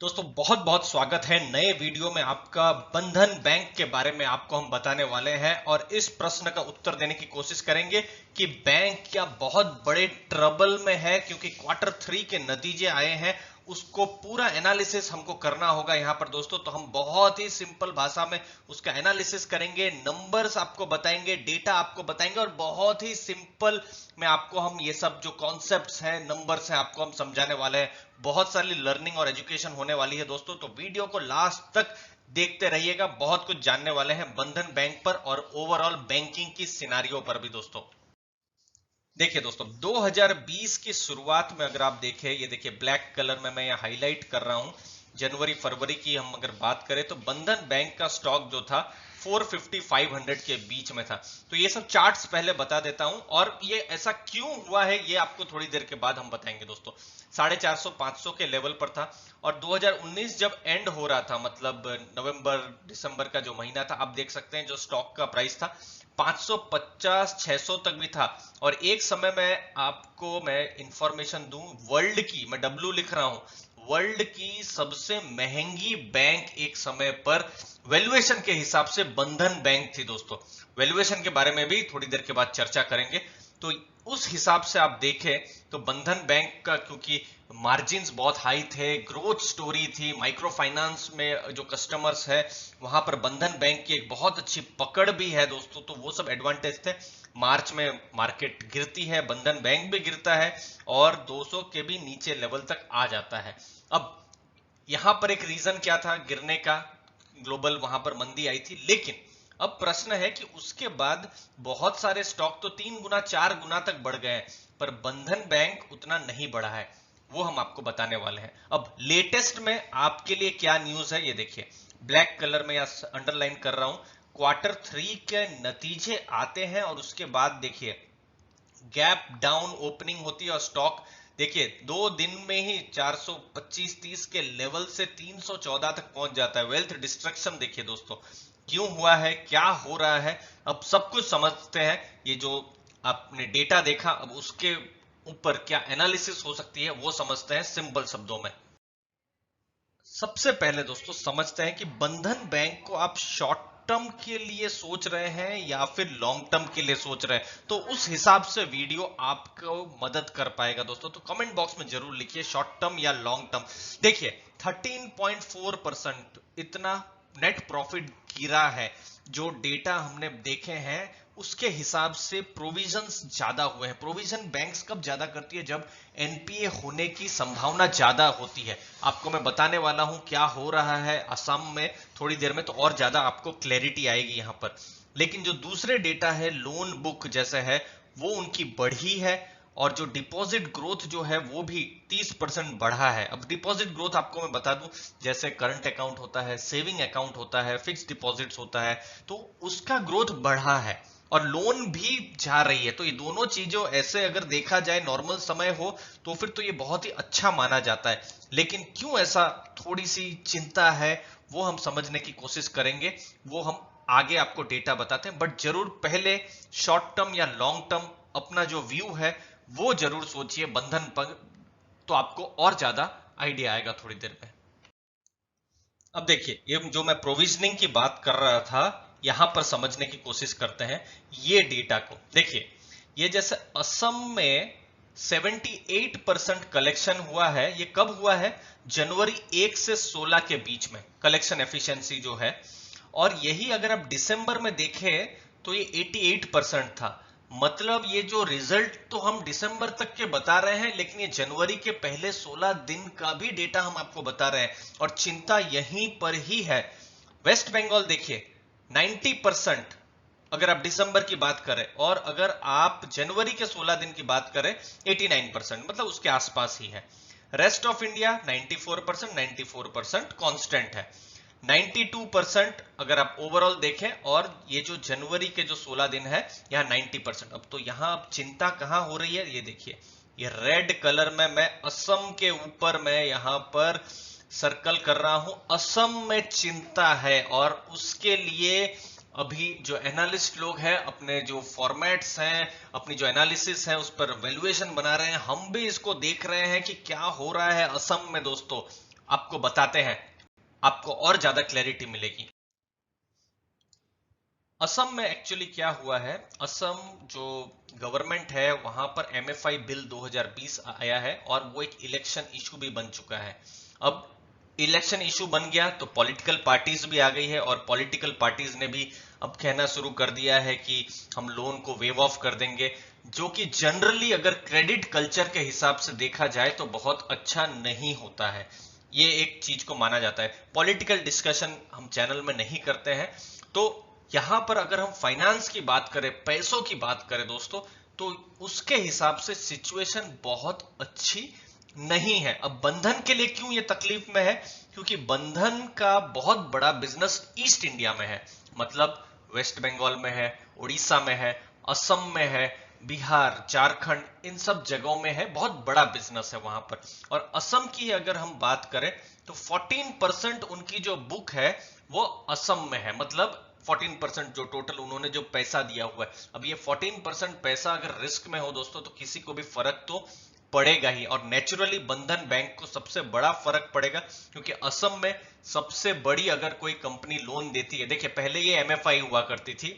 दोस्तों बहुत बहुत स्वागत है नए वीडियो में आपका। बंधन बैंक के बारे में आपको हम बताने वाले हैं और इस प्रश्न का उत्तर देने की कोशिश करेंगे कि बैंक क्या बहुत बड़े ट्रबल में है, क्योंकि क्वार्टर 3 के नतीजे आए हैं। उसको पूरा एनालिसिस हमको करना होगा यहाँ पर दोस्तों। तो हम बहुत ही सिंपल भाषा में उसका एनालिसिस करेंगे, नंबर्स आपको बताएंगे, डेटा आपको बताएंगे और बहुत ही सिंपल में आपको हम ये सब जो कॉन्सेप्ट्स हैं, नंबर्स हैं, आपको हम समझाने वाले हैं। बहुत सारी लर्निंग और एजुकेशन होने वाली है दोस्तों, तो वीडियो को लास्ट तक देखते रहिएगा। बहुत कुछ जानने वाले हैं बंधन बैंक पर और ओवरऑल बैंकिंग की सिनारियो पर भी दोस्तों। देखिए दोस्तों, 2020 की शुरुआत में अगर आप देखें, ये देखिए ब्लैक कलर में मैं यहाँ हाईलाइट कर रहा हूं। जनवरी फरवरी की हम अगर बात करें तो बंधन बैंक का स्टॉक जो था 450-500 के बीच में था। तो ये सब चार्ट्स पहले बता देता हूं और ये ऐसा क्यों हुआ है ये आपको थोड़ी देर के बाद हम बताएंगे दोस्तों। 450-500 के लेवल पर था और 2019 जब एंड हो रहा था, मतलब नवंबर दिसंबर का जो महीना था, आप देख सकते हैं जो स्टॉक का प्राइस था 550-600 तक भी था। और एक समय में आपको मैं इंफॉर्मेशन दूं, वर्ल्ड की, मैं डब्ल्यू लिख रहा हूं, वर्ल्ड की सबसे महंगी बैंक एक समय पर वैल्यूएशन के हिसाब से बंधन बैंक थी दोस्तों। वैल्यूएशन के बारे में भी थोड़ी देर के बाद चर्चा करेंगे। तो उस हिसाब से आप देखें तो बंधन बैंक का, क्योंकि मार्जिन्स बहुत हाई थे, ग्रोथ स्टोरी थी, माइक्रो फाइनेंस में जो कस्टमर्स है वहां पर बंधन बैंक की एक बहुत अच्छी पकड़ भी है दोस्तों। तो वो सब एडवांटेज थे। मार्च में मार्केट गिरती है, बंधन बैंक भी गिरता है और 200 के भी नीचे लेवल तक आ जाता है। अब यहां पर एक रीजन क्या था गिरने का, ग्लोबल वहां पर मंदी आई थी। लेकिन अब प्रश्न है कि उसके बाद बहुत सारे स्टॉक तो 3 गुना 4 गुना तक बढ़ गए हैं, पर बंधन बैंक उतना नहीं बढ़ा है। वो हम आपको बताने वाले हैं। अब लेटेस्ट में आपके लिए क्या न्यूज है ये देखिए, ब्लैक कलर में या अंडरलाइन कर रहा हूं। क्वार्टर 3 के नतीजे आते हैं और उसके बाद देखिए गैप डाउन ओपनिंग होती है और स्टॉक देखिए 2 दिन में ही 425-30 के लेवल से 314 तक पहुंच जाता है। वेल्थ डिस्ट्रक्शन देखिए दोस्तों क्यों हुआ है, क्या हो रहा है, अब सब कुछ समझते हैं। ये जो आपने डेटा देखा, अब उसके ऊपर क्या एनालिसिस हो सकती है वो समझते हैं सिंपल शब्दों में। सबसे पहले दोस्तों समझते हैं कि बंधन बैंक को आप शॉर्ट टर्म के लिए सोच रहे हैं या फिर लॉन्ग टर्म के लिए सोच रहे हैं, तो उस हिसाब से वीडियो आपको मदद कर पाएगा दोस्तों। तो कमेंट बॉक्स में जरूर लिखिए शॉर्ट टर्म या लॉन्ग टर्म। देखिए 13.4% इतना नेट प्रॉफिट गिरा है। जो डेटा हमने देखे हैं उसके हिसाब से प्रोविजंस ज्यादा हुए हैं। प्रोविजन बैंक्स कब ज्यादा करती है, जब एनपीए होने की संभावना ज्यादा होती है। आपको मैं बताने वाला हूं क्या हो रहा है असम में थोड़ी देर में, तो और ज्यादा आपको क्लैरिटी आएगी यहां पर। लेकिन जो दूसरे डेटा है लोन बुक जैसे है वो उनकी बढ़ी है और जो डिपॉजिट ग्रोथ जो है वो भी 30% बढ़ा है। अब डिपॉजिट ग्रोथ आपको मैं बता दूं, जैसे करंट अकाउंट होता है, सेविंग अकाउंट होता है, फिक्स डिपॉजिट्स होता है, तो उसका ग्रोथ बढ़ा है और लोन भी जा रही है। तो ये दोनों चीजों ऐसे अगर देखा जाए नॉर्मल समय हो तो फिर तो ये बहुत ही अच्छा माना जाता है। लेकिन क्यों ऐसा थोड़ी सी चिंता है वो हम समझने की कोशिश करेंगे, वो हम आगे आपको डेटा बताते हैं। बट जरूर पहले शॉर्ट टर्म या लॉन्ग टर्म अपना जो व्यू है वो जरूर सोचिए बंधन पर, तो आपको और ज्यादा आइडिया आएगा थोड़ी देर में। अब देखिए ये जो मैं प्रोविजनिंग की बात कर रहा था, यहां पर समझने की कोशिश करते हैं ये डेटा को। देखिए ये जैसे असम में 78% कलेक्शन हुआ है, ये कब हुआ है, जनवरी 1 से 16 के बीच में कलेक्शन एफिशिएंसी जो है। और यही अगर आप दिसंबर में देखें तो ये 88% था। मतलब ये जो रिजल्ट तो हम दिसंबर तक के बता रहे हैं, लेकिन ये जनवरी के पहले 16 दिन का भी डेटा हम आपको बता रहे हैं और चिंता यहीं पर ही है। वेस्ट बंगाल देखिए 90% अगर आप दिसंबर की बात करें, और अगर आप जनवरी के 16 दिन की बात करें 89%, मतलब उसके आसपास ही है। रेस्ट ऑफ इंडिया 94%, 94% कांस्टेंट है। 92% अगर आप ओवरऑल देखें, और ये जो जनवरी के जो 16 दिन है यहाँ 90%। अब तो यहाँ चिंता कहाँ हो रही है ये देखिए, ये रेड कलर में मैं असम के ऊपर मैं यहाँ पर सर्कल कर रहा हूं। असम में चिंता है और उसके लिए अभी जो एनालिस्ट लोग हैं अपने जो फॉर्मेट्स हैं, अपनी जो एनालिसिस है उस पर वैल्यूएशन बना रहे हैं। हम भी इसको देख रहे हैं कि क्या हो रहा है असम में दोस्तों। आपको बताते हैं, आपको और ज्यादा क्लैरिटी मिलेगी। असम में एक्चुअली क्या हुआ है, असम जो गवर्नमेंट है वहां पर एमएफआई बिल 2020 आया है और वो एक इलेक्शन इशू भी बन चुका है। अब इलेक्शन इशू बन गया तो पॉलिटिकल पार्टीज भी आ गई है और पॉलिटिकल पार्टीज ने भी अब कहना शुरू कर दिया है कि हम लोन को वेव ऑफ कर देंगे, जो कि जनरली अगर क्रेडिट कल्चर के हिसाब से देखा जाए तो बहुत अच्छा नहीं होता है। ये एक चीज को माना जाता है। पॉलिटिकल डिस्कशन हम चैनल में नहीं करते हैं। तो यहां पर अगर हम फाइनेंस की बात करें, पैसों की बात करें दोस्तों, तो उसके हिसाब से सिचुएशन बहुत अच्छी नहीं है। अब बंधन के लिए क्यों ये तकलीफ में है, क्योंकि बंधन का बहुत बड़ा बिजनेस ईस्ट इंडिया में है, मतलब वेस्ट बंगाल में है, उड़ीसा में है, असम में है, बिहार, झारखंड, इन सब जगहों में है, बहुत बड़ा बिजनेस है वहां पर। और असम की अगर हम बात करें तो 14% उनकी जो बुक है वो असम में है, मतलब 14% जो टोटल उन्होंने जो पैसा दिया हुआ है। अब ये 14% पैसा अगर रिस्क में हो दोस्तों तो किसी को भी फर्क तो पड़ेगा ही, और नेचुरली बंधन बैंक को सबसे बड़ा फर्क पड़ेगा, क्योंकि असम में सबसे बड़ी अगर कोई कंपनी लोन देती है, देखिए पहले ये एमएफआई हुआ करती थी,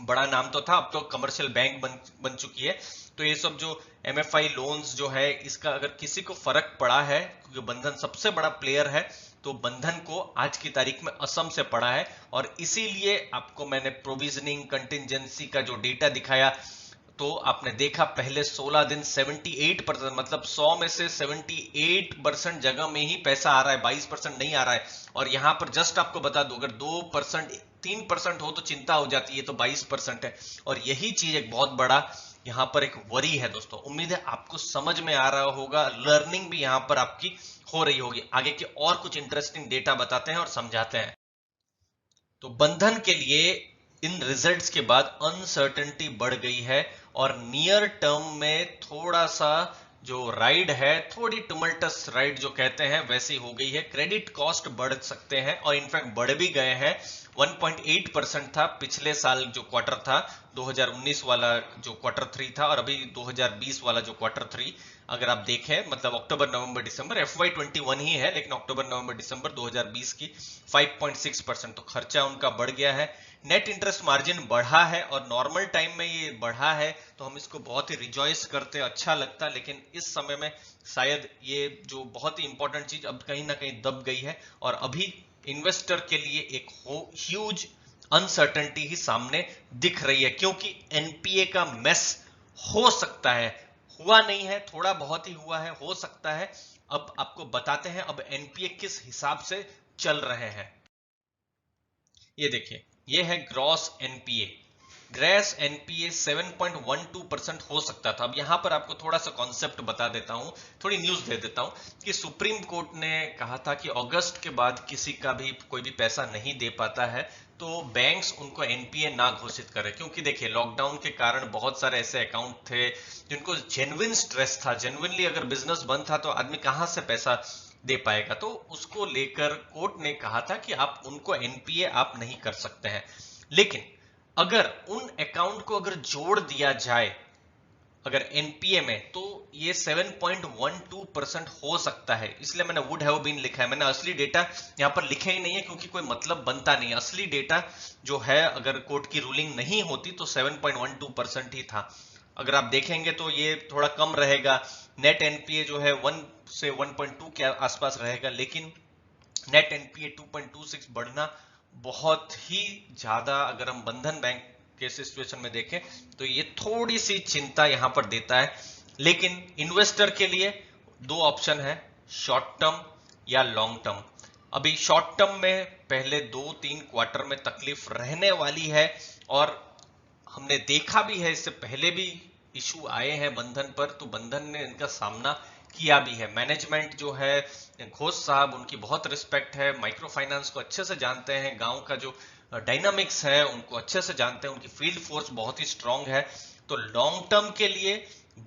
बड़ा नाम तो था, अब तो कमर्शियल बैंक बन चुकी है। तो ये सब जो एमएफआई लोन्स जो है, इसका अगर किसी को फर्क पड़ा है, क्योंकि बंधन सबसे बड़ा प्लेयर है, तो बंधन को आज की तारीख में असम से पड़ा है। और इसीलिए आपको मैंने प्रोविजनिंग कंटिजेंसी का जो डेटा दिखाया, तो आपने देखा पहले 16 दिन 78%, मतलब 100 में से 78% जगह में ही पैसा आ रहा है, 22% नहीं आ रहा है। और यहां पर जस्ट आपको बता दूं, अगर 2% 3% हो तो चिंता हो जाती है, तो 22% है। और यही चीज एक बहुत बड़ा यहां पर एक वरी है दोस्तों। उम्मीद है आपको समझ में आ रहा होगा, लर्निंग भी यहां पर आपकी हो रही होगी। आगे के और कुछ इंटरेस्टिंग डेटा बताते हैं और समझाते हैं। तो बंधन के लिए इन रिजल्ट्स के बाद अनसर्टेनिटी बढ़ गई है और नियर टर्म में थोड़ा सा जो राइड है, थोड़ी टुमल्टस राइड जो कहते हैं वैसी हो गई है। क्रेडिट कॉस्ट बढ़ सकते हैं और इनफैक्ट बढ़ भी गए हैं। 1.8% था पिछले साल जो क्वार्टर था, 2019 वाला जो क्वार्टर 3 था, और अभी 2020 वाला जो क्वार्टर 3 अगर आप देखें, मतलब अक्टूबर नवंबर दिसंबर, FY21 ही है लेकिन अक्टूबर नवंबर दिसंबर 2020 की 5.6%, तो खर्चा उनका बढ़ गया है। नेट इंटरेस्ट मार्जिन बढ़ा है और नॉर्मल टाइम में ये बढ़ा है तो हम इसको बहुत ही रिजॉइस करते, अच्छा लगता, लेकिन इस समय में शायद ये जो बहुत ही इंपॉर्टेंट चीज अब कहीं ना कहीं दब गई है और अभी इन्वेस्टर के लिए एक ह्यूज अनसर्टेनिटी ही सामने दिख रही है, क्योंकि एनपीए का मेस हो सकता है, हुआ नहीं है, थोड़ा बहुत ही हुआ है, हो सकता है। अब आपको बताते हैं अब एनपीए किस हिसाब से चल रहे हैं। ये देखिए, ये है ग्रॉस एनपीए। ग्रेस एनपीए 7.12% हो सकता था। अब यहां पर आपको थोड़ा सा कॉन्सेप्ट बता देता हूं, थोड़ी न्यूज दे देता हूं कि सुप्रीम कोर्ट ने कहा था कि अगस्त के बाद किसी का भी कोई भी पैसा नहीं दे पाता है तो बैंक्स उनको एनपीए ना घोषित करें, क्योंकि देखिए लॉकडाउन के कारण बहुत सारे ऐसे अकाउंट थे जिनको जेन्युइन स्ट्रेस था, जेन्युइनली अगर बिजनेस बंद था तो आदमी कहां से पैसा दे पाएगा। तो उसको लेकर कोर्ट ने कहा था कि आप उनको एनपीए आप नहीं कर सकते हैं। लेकिन अगर उन अकाउंट को अगर जोड़ दिया जाए अगर एनपीए में, तो ये 7.12% हो सकता है। इसलिए मैंने वुड हैव बीन लिखा है, मैंने असली डेटा यहां पर लिखा ही नहीं है क्योंकि कोई मतलब बनता नहीं। असली डेटा जो है अगर कोर्ट की रूलिंग नहीं होती तो 7.12% ही था। अगर आप देखेंगे तो ये थोड़ा कम रहेगा, नेट एनपीए जो है 1 से 1.2 के आसपास रहेगा, लेकिन नेट एनपीए 2.26 बढ़ना बहुत ही ज्यादा, अगर हम बंधन बैंक के सिचुएशन में देखें तो ये थोड़ी सी चिंता यहां पर देता है। लेकिन इन्वेस्टर के लिए दो ऑप्शन है, शॉर्ट टर्म या लॉन्ग टर्म। अभी शॉर्ट टर्म में पहले 2-3 क्वार्टर में तकलीफ रहने वाली है और हमने देखा भी है, इससे पहले भी इशू आए हैं बंधन पर, तो बंधन ने इनका सामना किया भी है। मैनेजमेंट जो है घोष साहब, उनकी बहुत रिस्पेक्ट है, माइक्रो फाइनेंस को अच्छे से जानते हैं, गांव का जो डायनामिक्स है उनको अच्छे से जानते हैं, उनकी फील्ड फोर्स बहुत ही स्ट्रांग है। तो लॉन्ग टर्म के लिए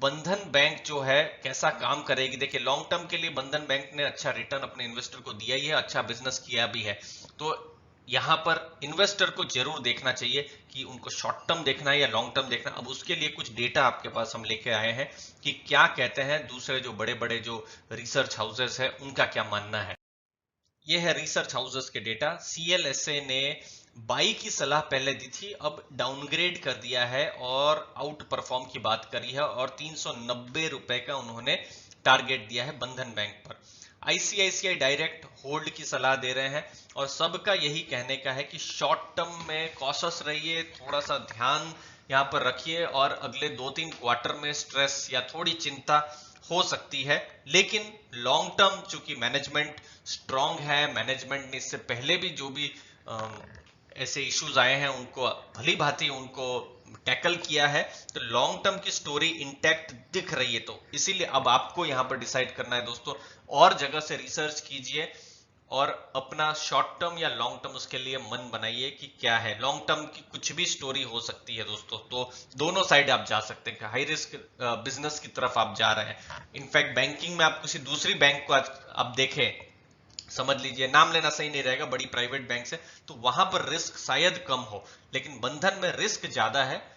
बंधन बैंक जो है कैसा काम करेगी, देखिए लॉन्ग टर्म के लिए बंधन बैंक ने अच्छा रिटर्न अपने इन्वेस्टर को दिया ही है, अच्छा बिजनेस किया भी है। तो यहां पर इन्वेस्टर को जरूर देखना चाहिए कि उनको शॉर्ट टर्म देखना है या लॉन्ग टर्म देखना। अब उसके लिए कुछ डेटा आपके पास हम लेके आए हैं कि क्या कहते हैं दूसरे जो बड़े बड़े जो रिसर्च हाउसेस है उनका क्या मानना है। ये है रिसर्च हाउसेस के डेटा। CLSA ने बाई की सलाह पहले दी थी, अब डाउनग्रेड कर दिया है और आउट परफॉर्म की बात करी है और 390 रुपए का उन्होंने टारगेट दिया है बंधन बैंक पर। ICICI डायरेक्ट होल्ड की सलाह दे रहे हैं और सबका यही कहने का है कि शॉर्ट टर्म में कॉशस रहिए, थोड़ा सा ध्यान यहाँ पर रखिए और अगले 2-3 क्वार्टर में स्ट्रेस या थोड़ी चिंता हो सकती है। लेकिन लॉन्ग टर्म चूंकि मैनेजमेंट स्ट्रांग है, मैनेजमेंट ने इससे पहले भी जो भी ऐसे इश्यूज आए हैं उनको भली भांति उनको टैकल किया है, तो लॉन्ग टर्म की स्टोरी इंटैक्ट दिख रही है। तो इसीलिए अब आपको यहां पर डिसाइड करना है दोस्तों, और जगह से रिसर्च कीजिए और अपना शॉर्ट टर्म या लॉन्ग टर्म उसके लिए मन बनाइए कि क्या है। लॉन्ग टर्म की कुछ भी स्टोरी हो सकती है दोस्तों, तो दोनों साइड आप जा सकते हैं। हाई रिस्क बिजनेस की तरफ आप जा रहे हैं, इनफैक्ट बैंकिंग में आप किसी दूसरी बैंक को आज आप देखें, समझ लीजिए, नाम लेना सही नहीं रहेगा, बड़ी प्राइवेट बैंक से, तो वहां पर रिस्क शायद कम हो, लेकिन बंधन में रिस्क ज्यादा है।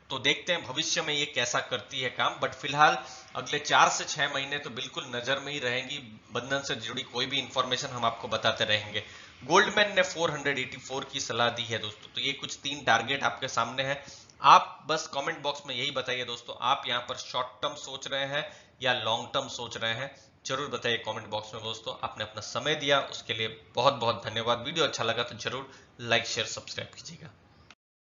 तो देखते हैं भविष्य में ये कैसा करती है काम, बट फिलहाल अगले 4 से 6 महीने तो बिल्कुल नजर में ही रहेंगी। बंधन से जुड़ी कोई भी इंफॉर्मेशन हम आपको बताते रहेंगे। गोल्डमैन ने 484 की सलाह दी है दोस्तों, तो ये कुछ 3 टारगेट आपके सामने है। आप बस कमेंट बॉक्स में यही बताइए दोस्तों, आप यहाँ पर शॉर्ट टर्म सोच रहे हैं या लॉन्ग टर्म सोच रहे हैं, जरूर बताइए कमेंट बॉक्स में दोस्तों। आपने अपना समय दिया उसके लिए बहुत बहुत धन्यवाद। वीडियो अच्छा लगा तो जरूर लाइक शेयर सब्सक्राइब कीजिएगा।